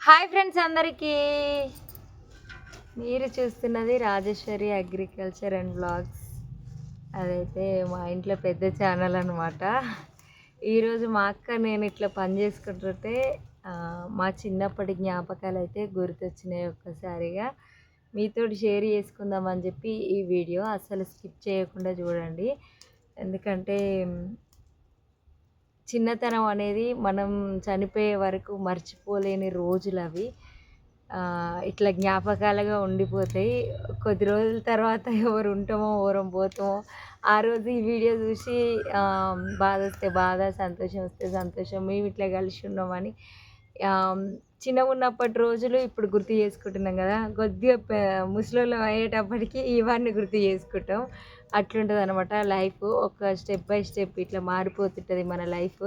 Hi friends అందరికీ. మీరు చూస్తున్నది రాజేశ్వరి అగ్రికల్చర్ అండ్ బ్లాగ్స్. అదైతే మా ఇంట్లో పెద్ద ఛానల్ అనమాట. ఈరోజు మా అక్క నేను ఇట్లా పని చేసుకుంటుంటే మా చిన్నప్పటి జ్ఞాపకాలు అయితే గుర్తొచ్చినాయి. ఒక్కసారిగా మీతోటి షేర్ చేసుకుందామని చెప్పి ఈ వీడియో అసలు స్కిప్ చేయకుండా చూడండి. ఎందుకంటే చిన్నతనం అనేది మనం చనిపోయే వరకు మర్చిపోలేని రోజులు అవి. ఇట్లా జ్ఞాపకాలుగా ఉండిపోతాయి. కొద్ది రోజుల తర్వాత ఎవరు ఉంటామో ఎవరం పోతామో ఆ రోజు ఈ వీడియో చూసి బాధ వస్తే బాధ, సంతోషం వస్తే సంతోషం, మేము ఇట్లా కలిసి ఉన్నామని చిన్నగా ఉన్నప్పటి రోజులు ఇప్పుడు గుర్తు చేసుకుంటున్నాం కదా. కొద్దిగా ముసలోళ్ళం అయ్యేటప్పటికి ఇవన్నీ గుర్తు చేసుకుంటాం. అట్లుంటుంది అనమాట లైఫ్. ఒక స్టెప్ బై స్టెప్ ఇట్లా మారిపోతుంటుంది మన లైఫ్.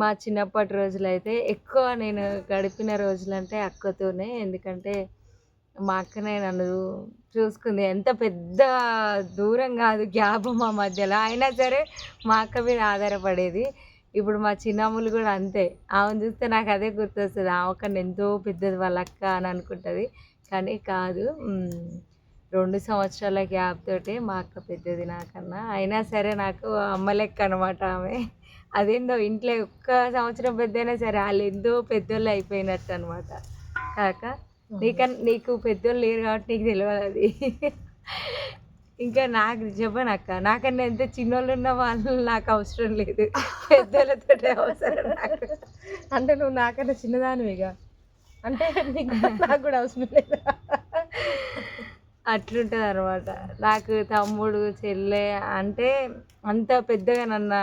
మా చిన్నప్పటి రోజులైతే ఎక్కువ నేను గడిపిన రోజులంటే అక్కతోనే. ఎందుకంటే మా అక్కనే నన్ను చూసుకుంది. ఎంత పెద్ద దూరం కాదు గ్యాప్ మా మధ్యలో, అయినా సరే మా అక్క మీద ఆధారపడేది. ఇప్పుడు మా చిన్నమ్మలు కూడా అంతే. ఆమెను చూస్తే నాకు అదే గుర్తొస్తుంది. ఆమె కన్నా ఎంతో పెద్దది వాళ్ళ అక్క అని అనుకుంటుంది, కానీ కాదు. 2 సంవత్సరాల గ్యాప్ తోటి మా అక్క పెద్దది నాకన్నా. అయినా సరే నాకు అమ్మ లెక్క అనమాట ఆమె. అదేందో ఇంట్లో ఒక్క సంవత్సరం పెద్దయినా సరే వాళ్ళు ఎంతో పెద్దోళ్ళు అయిపోయినట్టు అనమాట. కాక నీకు పెద్దోళ్ళు లేరు కాబట్టి నీకు తెలియదు అది. ఇంకా నాకు చెప్పనక్క, నాకన్నా ఎంత చిన్నోళ్ళు ఉన్న వాళ్ళు నాకు అవసరం లేదు, పెద్దోళ్ళతో అవసరం నాకు. అంటే నువ్వు నాకన్నా చిన్నదానివిగా, అంటే నాకు కూడా అవసరం లేదు. అట్లుంటుంది అనమాట. నాకు తమ్ముడు చెల్లె అంటే అంత పెద్దగా నన్ను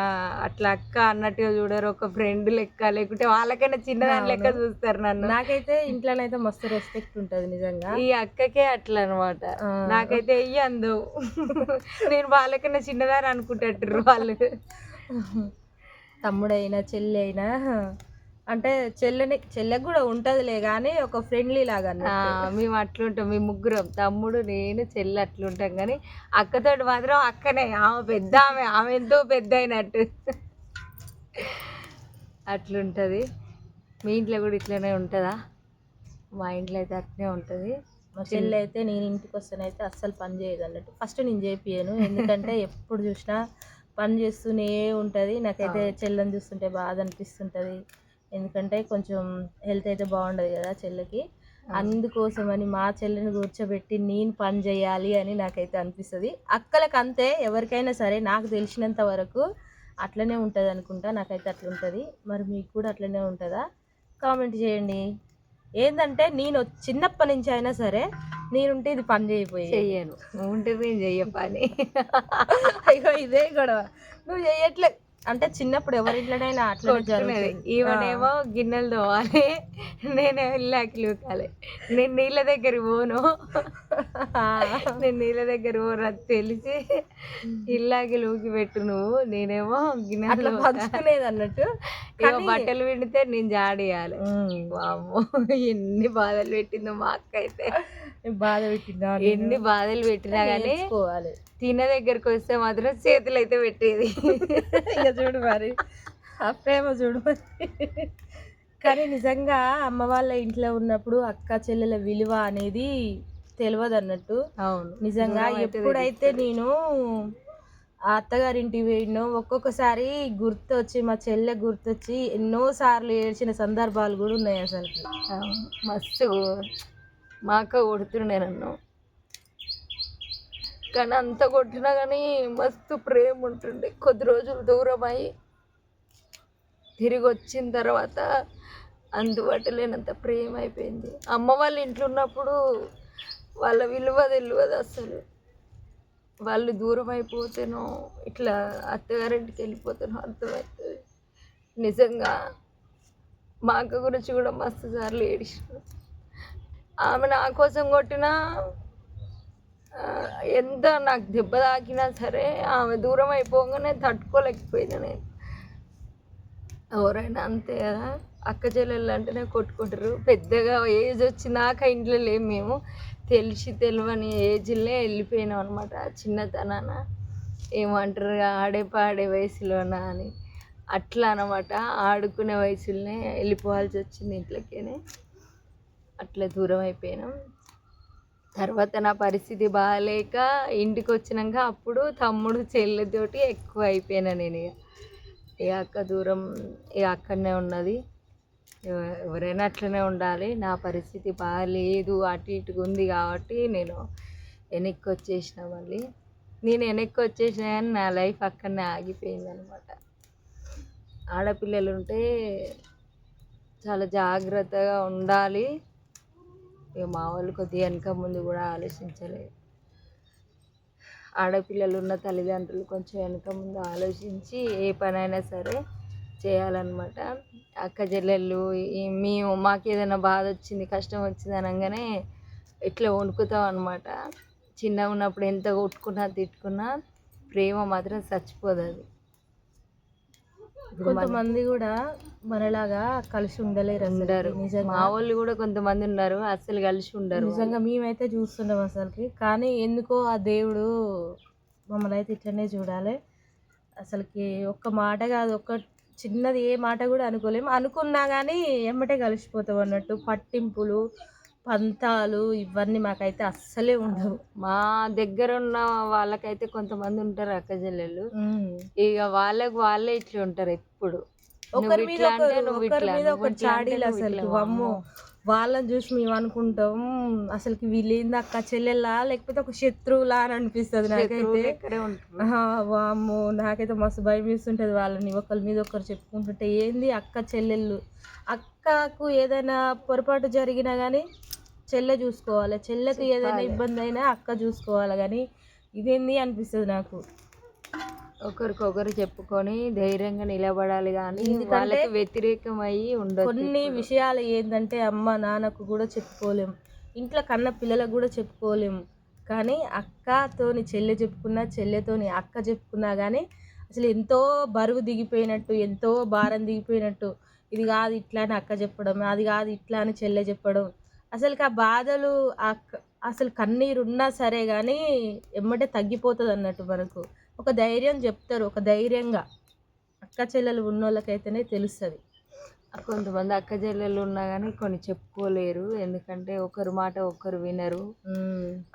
అట్లా అక్క అన్నట్టుగా చూడరు. ఒక ఫ్రెండ్ లెక్క, లేకుంటే వాళ్ళకైనా చిన్నదాని లెక్క చూస్తారు నన్ను. నాకైతే ఇంట్లోనైతే మస్తు రెస్పెక్ట్ ఉంటుంది నిజంగా. ఈ అక్కకే అట్లా అనమాట. నాకైతే వెయ్యి అందు. నేను వాళ్ళకైనా చిన్నదాని అనుకుంటారు వాళ్ళు. తమ్ముడైనా చెల్లి అయినా అంటే చెల్లెకి కూడా ఉంటుందిలే, కానీ ఒక ఫ్రెండ్లీ లాగా. మేము అట్లుంటాం. మేము ముగ్గురం, తమ్ముడు నేను చెల్లి అట్లుంటాం. కానీ అక్కతోటి మాత్రం అక్కనే, ఆమె పెద్ద, ఆమె ఎంతో పెద్ద అయినట్టు అట్లుంటుంది. మీ ఇంట్లో కూడా ఇట్లనే ఉంటుందా? మా ఇంట్లో అయితే అట్లనే ఉంటుంది. మా చెల్లి అయితే నేను ఇంటికి వస్తానైతే అస్సలు పని చేయదు అన్నట్టు. ఫస్ట్ నేను చేపియను, ఎందుకంటే ఎప్పుడు చూసినా పని చేస్తూనే ఉంటుంది. నాకైతే చెల్లని చూస్తుంటే బాధ అనిపిస్తుంటుంది. ఎందుకంటే కొంచెం హెల్త్ అయితే బాగుండదు కదా చెల్లెకి. అందుకోసమని మా చెల్లిని కూర్చోబెట్టి నేను పని చేయాలి అని నాకైతే అనిపిస్తుంది. అక్కలకు అంతే, ఎవరికైనా సరే. నాకు తెలిసినంత వరకు అట్లనే ఉంటుంది అనుకుంటా. నాకైతే అట్లా ఉంటుంది. మరి మీకు కూడా అట్లనే ఉంటుందా? కామెంట్ చేయండి. ఏంటంటే నేను చిన్నప్పటి నుంచి అయినా సరే నేనుంటే ఇది పని చెయ్యను, ఉంటే నేను చెయ్య పని. అయ్యో ఇదే గొడవ, నువ్వు చెయ్యట్లే అంటే చిన్నప్పుడు ఎవరింట్లోనైనా అట్లా జరుగుతుంది. ఈవనేమో గిన్నెలు తోవాలి, నేనే ఇల్లాకి లూకాలి. నేను నీళ్ళ దగ్గర పోను, అది తెలిసి ఇల్లాకి లూకి పెట్టు నువ్వు, నేనేమో గిన్నెలు పంచుకునేది అన్నట్టు. బట్టలు పిండితే నేను జాడియాలి. వామ్మో ఎన్ని బాధలు పెట్టిందో మా అక్క అయితే. బాధ పెట్టిందా? ఎన్ని బాధలు పెట్టినా కానీ తినే దగ్గరికి వస్తే మాత్రం చేతులు అయితే పెట్టేది. ఇక చూడు మరి ఆ ప్రేమ చూడు మరి. కానీ నిజంగా అమ్మ వాళ్ళ ఇంట్లో ఉన్నప్పుడు అక్క చెల్లెల విలువ అనేది తెలియదు అన్నట్టు. అవును, నిజంగా. ఎప్పుడైతే నేను ఆ అత్తగారింటికి పోయినో ఒక్కొక్కసారి గుర్తొచ్చి, మా చెల్లె గుర్తొచ్చి ఎన్నోసార్లు ఏడ్చిన సందర్భాలు కూడా ఉన్నాయి అసలు. మస్తు మా అక్క కొడుతుండే నన్ను, కానీ అంత కొట్టినా కానీ మస్తు ప్రేమ ఉంటుండే. కొద్ది రోజులు దూరం అయ్యి తిరిగి వచ్చిన తర్వాత అందుబట్టలేనంత ప్రేమ అయిపోయింది. అమ్మ వాళ్ళ ఇంట్లో ఉన్నప్పుడు వాళ్ళ విలువ తెలియదు అసలు. వాళ్ళు దూరం అయిపోతేనో ఇట్లా అత్తగారింటికి వెళ్ళిపోతేనో అర్థమవుతుంది. నిజంగా మా అక్క గురించి కూడా మస్తు సార్లు ఏడిచిన. ఆమె నా కోసం కొట్టినా, ఎంత నాకు దెబ్బ తాకినా సరే ఆమె దూరం అయిపోగానే తట్టుకోలేకపోయినా నేను. ఎవరైనా అంతే కదా, అక్క చెల్లెళ్ళు అంటేనే కొట్టుకుంటారు. పెద్దగా ఏజ్ వచ్చినాక ఇంట్లో లేము మేము, తెలిసి తెలియని ఏజ్లే వెళ్ళిపోయినాం అనమాట. చిన్నతనాన ఏమంటారు, ఆడే పాడే వయసులోనా అని. అట్లా అనమాట. ఆడుకునే వయసులోనే వెళ్ళిపోవాల్సి వచ్చింది ఇంట్లోకేనే. అట్లా దూరం అయిపోయినాం. తర్వాత నా పరిస్థితి బాగాలేక ఇంటికి వచ్చినాక అప్పుడు తమ్ముడు చెల్లెతోటి ఎక్కువ అయిపోయినా నేను. ఇక అక్క దూరం, ఇక అక్కడనే ఉన్నది. ఎవరైనా అట్లనే ఉండాలి. నా పరిస్థితి బాగాలేదు, అటు ఇటుగా ఉంది కాబట్టి నేను వెనక్కి వచ్చేసిన. మళ్ళీ నేను వెనక్కి వచ్చేసిన కానీ నా లైఫ్ అక్కడనే ఆగిపోయింది అనమాట. ఆడపిల్లలు ఉంటే చాలా జాగ్రత్తగా ఉండాలి. ఇక మా వాళ్ళు కొద్దిగా వెనక ముందు కూడా ఆలోచించలేదు. ఆడపిల్లలు ఉన్న తల్లిదండ్రులు కొంచెం వెనక ముందు ఆలోచించి ఏ పనైనా సరే చేయాలన్నమాట. అక్క చెల్లెళ్ళు మేము మాకు ఏదైనా బాధ వచ్చింది, కష్టం వచ్చింది అనగానే ఇట్లా వణుకుతాం అనమాట. చిన్నగా ఉన్నప్పుడు ఎంత కొట్టుకున్నా తిట్టుకున్నా ప్రేమ మాత్రం చచ్చిపోదు. అది కొంతమంది కూడా మనలాగా కలిసి ఉండలేరు, ఉండరు. మా వాళ్ళు కూడా కొంతమంది ఉన్నారు అస్సలు కలిసి ఉండరు. నిజంగా మేమైతే చూస్తున్నాం అసలుకి. కానీ ఎందుకో ఆ దేవుడు మమ్మల్ని అయితే ఇట్లనే చూడాలి. అసలుకి ఒక్క మాట కాదు, ఒక్క చిన్నది ఏ మాట కూడా అనుకోలేము. అనుకున్నా కానీ ఎమ్మటే కలిసిపోతాం అన్నట్టు. పట్టింపులు, పంతాలు ఇవన్నీ మాకైతే అస్సలే ఉండవు. మా దగ్గర ఉన్న వాళ్ళకైతే కొంతమంది ఉంటారు అక్క చెల్లెళ్ళు. ఇక వాళ్ళే ఇట్లా ఉంటారు ఎప్పుడు. ఒకరి మీద ఒకరు చాడీలు అసలు. అమ్మో, వాళ్ళని చూసి మేము అనుకుంటాం అసలుకి వీళ్ళు ఏంది అక్క చెల్లెళ్ళా లేకపోతే ఒక శత్రువులా అని అనిపిస్తుంది నాకైతే. వామ్మో, నాకైతే మస్తు భయం వేస్తుంటుంది వాళ్ళని ఒకరి మీద ఒకరు చెప్పుకుంటుంటే. ఏంది అక్క చెల్లెళ్ళు, అక్కకు ఏదైనా పొరపాటు జరిగినా కానీ చెల్లె చూసుకోవాలి, చెల్లెకి ఏదైనా ఇబ్బంది అయినా అక్క చూసుకోవాలి. కానీ ఇదేంది అనిపిస్తుంది నాకు. ఒకరికొకరు చెప్పుకొని ధైర్యంగా నిలబడాలి. కానీ వాళ్ళకి వ్యతిరేకం అయ్యి ఉండదు. కొన్ని విషయాలు ఏంటంటే అమ్మ నాన్నకు కూడా చెప్పుకోలేము, ఇంట్లో కన్న పిల్లలకు కూడా చెప్పుకోలేము. కానీ అక్కతోని చెల్లె చెప్పుకున్నా, చెల్లెతోని అక్క చెప్పుకున్నా కానీ అసలు ఎంతో బరువు దిగిపోయినట్టు, ఎంతో భారం దిగిపోయినట్టు. ఇది కాదు ఇట్లా అని అక్క చెప్పడం, అది కాదు ఇట్లా అని చెల్లె చెప్పడం. అసలుకి ఆ బాధలు అసలు కన్నీరు ఉన్నా సరే కానీ ఎమ్మటే తగ్గిపోతుంది అన్నట్టు. మనకు ఒక ధైర్యం చెప్తారు, ఒక ధైర్యంగా అక్క చెల్లెలు ఉన్నోళ్ళకైతేనే తెలుస్తుంది. కొంతమంది అక్క చెల్లెలు ఉన్నా కానీ కొన్ని చెప్పుకోలేరు, ఎందుకంటే ఒకరి మాట ఒకరు వినరు.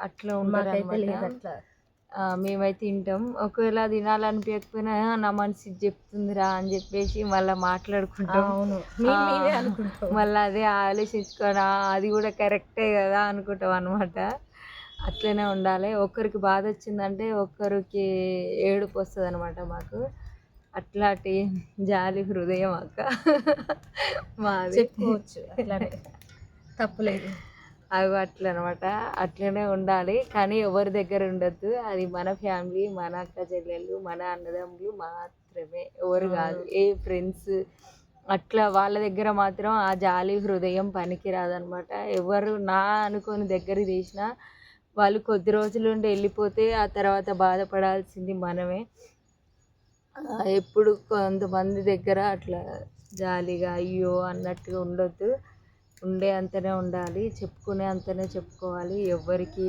అట్లా ఉంటారు. మేమైతే తింటాం, ఒకవేళ తినాలనిపించకపోయినా నా మనసు చెప్తుందిరా అని చెప్పేసి మళ్ళీ మాట్లాడుకుంటాం. మళ్ళీ అదే ఆలోచించుకోరా అది కూడా కరెక్టే కదా అనుకుంటాం అనమాట. అట్లనే ఉండాలి. ఒకరికి బాధ వచ్చిందంటే ఒకరికి ఏడుపు వస్తుంది అనమాట మాకు. అట్లాంటి జాలి హృదయం అక్క మాది, చెప్పుకోవచ్చు. అట్లానే తప్పులేదు. అవి అట్లా అనమాట. అట్లనే ఉండాలి కానీ ఎవరి దగ్గర ఉండద్దు. అది మన ఫ్యామిలీ, మన అక్క చెల్లెళ్ళు, మన అన్నదమ్ములు మాత్రమే, ఎవరు కాదు. ఏ ఫ్రెండ్స్ అట్లా వాళ్ళ దగ్గర మాత్రం ఆ జాలి హృదయం పనికిరాదనమాట. ఎవరు నా అనుకొని దగ్గర తీసినా వాళ్ళు కొద్ది రోజులు ఉండి వెళ్ళిపోతే ఆ తర్వాత బాధపడాల్సింది మనమే. ఎప్పుడు కొంతమంది దగ్గర అట్లా జాలిగా అయ్యో అన్నట్టుగా ఉండొద్దు. ఉండే అంతనే ఉండాలి, చెప్పుకునే అంతనే చెప్పుకోవాలి. ఎవరికి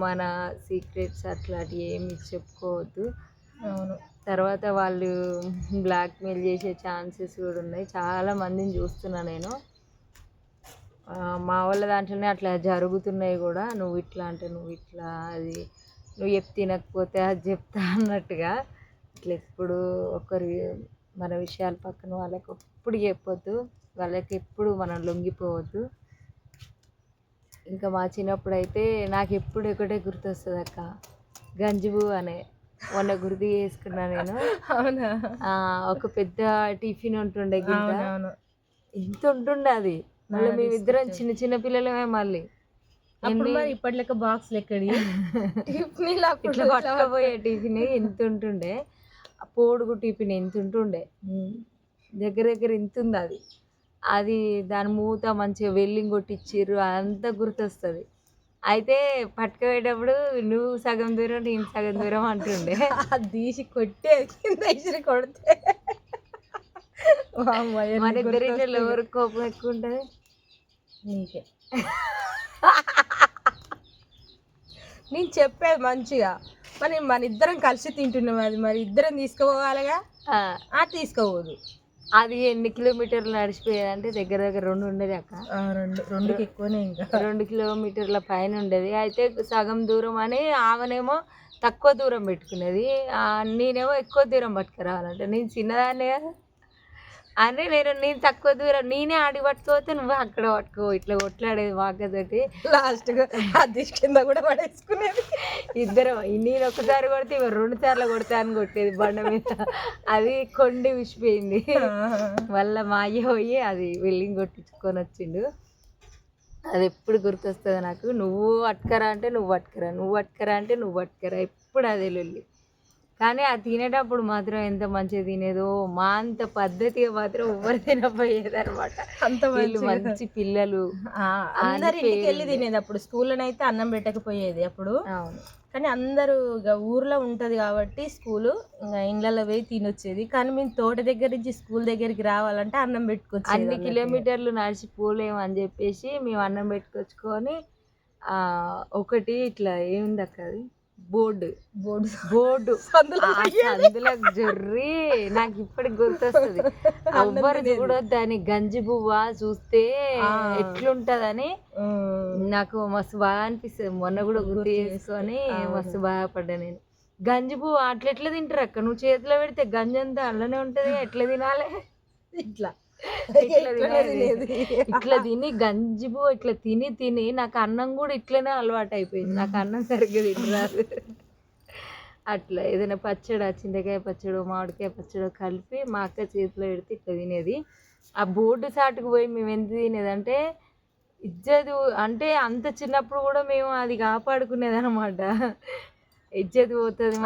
మన సీక్రెట్స్ అట్లాంటివి ఏమి చెప్పుకోవద్దు. అవును. తర్వాత వాళ్ళు బ్లాక్మెయిల్ చేసే ఛాన్సెస్ కూడా ఉన్నాయి. చాలా మందిని చూస్తున్నా నేను. మా వాళ్ళ దాంట్లోనే అట్లా జరుగుతున్నాయి కూడా. నువ్వు ఇట్లా అంటే నువ్వు ఇట్లా, అది నువ్వు చెప్తే తినకపోతే అది చెప్తా అన్నట్టుగా. ఇట్లా ఎప్పుడు ఒకరి మన విషయాలు పక్కన వాళ్ళకి ఎప్పుడు చెప్పొద్దు, వాళ్ళకి ఎప్పుడు మనం లొంగిపోవద్దు. ఇంకా మా చిన్నప్పుడు అయితే నాకు ఎప్పుడు ఒకటే గుర్తొస్తుంది అక్క, గంజిబు అనే. మొన్న గుర్తు చేసుకున్నా నేను. అవునా? ఒక పెద్ద టిఫిన్ ఉంటుండే, గింత ఇంత ఉంటుండే అది. మళ్ళీ మేమిద్దరం చిన్న చిన్న పిల్లలమే. మళ్ళీ ఇప్పటి లెక్క బాక్స్ లెక్కడి ఇట్లా పట్టుకపోయే టిఫిన్ ఎంత ఉంటుండే, పోడుగు టిఫిన్ ఎంత ఉంటుండే, దగ్గర దగ్గర ఇంత ఉంది అది. అది దాని మూత మంచిగా వెల్లింగ్ కొట్టిచ్చిర్రు, అదంతా గుర్తొస్తుంది. అయితే పట్టుకుపోయేటప్పుడు నువ్వు సగం దూరం నేను సగం దూరం అంటుండే. తీసి కొట్టే కొడితే మన ఇద్దరిలో ఎవరు కోపం ఎక్కువ ఉంటుంది? నీకే. నేను చెప్పేది మంచిగా, మరి మన ఇద్దరం కలిసి తింటున్నాం, అది మరి ఇద్దరం తీసుకుపోవాలిగా. ఆ, తీసుకోవద్దు. అది ఎన్ని కిలోమీటర్లు నడిచిపోయేదంటే దగ్గర దగ్గర 2 ఉండేది అక్క. రెండుకి ఎక్కువనే, ఇంకా 2 కిలోమీటర్ల పైన ఉండేది. అయితే సగం దూరం అని ఆమెనేమో తక్కువ దూరం పెట్టుకునేది, నేనేమో ఎక్కువ దూరం పట్టుకురావాలంటే నేను చిన్నదాన్నే కదా అని నేను తక్కువ దూరం నేనే ఆడి పట్టుకోతే నువ్వు అక్కడ పట్టుకో, ఇట్లా కొట్లాడేది మా అక్కతోటి. లాస్ట్గా అది కింద కూడా పడేసుకునేది. ఇద్దరం నేను ఒకసారి కొడితే ఇవి 2 సార్లు కొడతా అని కొట్టేది బండ మీద. అది కొండి విసిపోయింది. మళ్ళీ మా అయ్య పోయి అది వెల్డింగ్ కొట్టించుకొని వచ్చిండు. అది ఎప్పుడు గుర్తొస్తుంది నాకు. నువ్వు పట్టుకరా అంటే నువ్వు పట్టుకరా, నువ్వు పట్టుకరా అంటే నువ్వు పట్టుకరా, ఎప్పుడు అదే లొల్లి. కానీ అది తినేటప్పుడు మాత్రం ఎంత మంచిగా తినేదో, మా అంత పద్ధతిగా మాత్రం ఎవరు తినపోయేది అనమాట. అంత వీళ్ళు మంచి పిల్లలు. అందరు ఇంటికి వెళ్ళి తినేది. అప్పుడు స్కూల్లోనైతే అన్నం పెట్టకపోయేది అప్పుడు. అవును. కానీ అందరూ ఇక ఊర్లో ఉంటుంది కాబట్టి స్కూలు, ఇంకా ఇండ్లలో పోయి తినొచ్చేది. కానీ మేము తోట దగ్గర నుంచి స్కూల్ దగ్గరికి రావాలంటే అన్నం పెట్టుకొచ్చేది. అన్ని కిలోమీటర్లు నడిచిపోలేము అని చెప్పేసి మేము అన్నం పెట్టుకొచ్చుకొని ఒకటి ఇట్లా ఏముంది అక్క, అది బోర్డు అందులో జొర్రి నాకు ఇప్పటికి గుర్తొస్తుంది. ఎవ్వరు చూడొద్దని గంజి బువ్వ చూస్తే ఎట్లుంటదని నాకు మస్తు బాగా అనిపిస్తుంది. మొన్న కూడా గుర్తు చేసుకొని మస్తు బాధపడ్డా నేను. గంజి పువ్వు అట్లా ఎట్లా తింటారు అక్క? నువ్వు చేతిలో పెడితే గంజి అంతా అందులోనే ఉంటది, ఎట్లా తినాలి? ఇట్లా ఇట్లా తిని గంజి పువ్వు ఇట్లా తిని తిని నాకు అన్నం కూడా ఇట్లనే అలవాటు అయిపోయింది. నాకు అన్నం సరిగ్గా తినరాదు. అట్లా ఏదైనా పచ్చడి, చింతకాయ పచ్చడి, మామిడికాయ పచ్చడి కలిపి మా అక్క చేతిలో పెడితే ఇట్లా తినేది. ఆ బోర్డు సాటుకు పోయి మేము ఎంత తినేది అంటే ఇజ్జతు, అంటే అంత చిన్నప్పుడు కూడా మేము అది కాపాడుకునేది అనమాట. ఇజ్జత్ పోతుంది